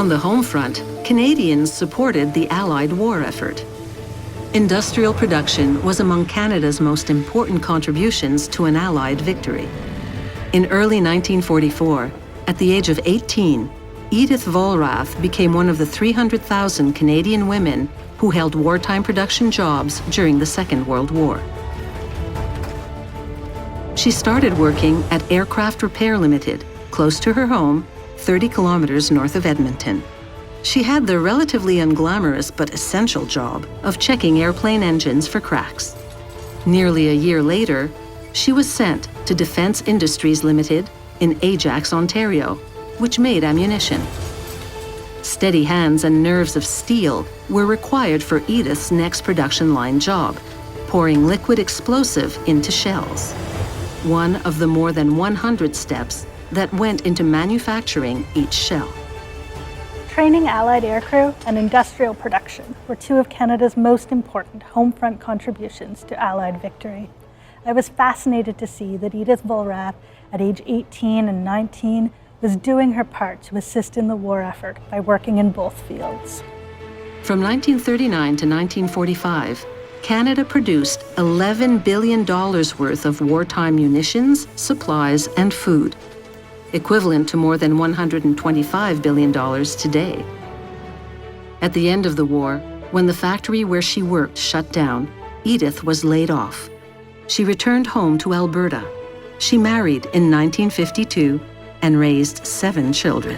On the home front, Canadians supported the Allied war effort. Industrial production was among Canada's most important contributions to an Allied victory. In early 1944, at the age of 18, Edith Vollrath became one of the 300,000 Canadian women who held wartime production jobs during the Second World War. She started working at Aircraft Repair Limited, close to her home, 30 kilometers north of Edmonton. She had the relatively unglamorous but essential job of checking airplane engines for cracks. Nearly a year later, she was sent to Defence Industries Limited in Ajax, Ontario, which made ammunition. Steady hands and nerves of steel were required for Edith's next production line job, pouring liquid explosive into shells. One of the more than 100 steps that went into manufacturing each shell. Training Allied aircrew and industrial production were two of Canada's most important home front contributions to Allied victory. I was fascinated to see that Edith Vollrath, at age 18 and 19, was doing her part to assist in the war effort by working in both fields. From 1939 to 1945, Canada produced $11 billion worth of wartime munitions, supplies, and food, equivalent to more than $125 billion today. At the end of the war, when the factory where she worked shut down, Edith was laid off. She returned home to Alberta. She married in 1952 and raised 7 children.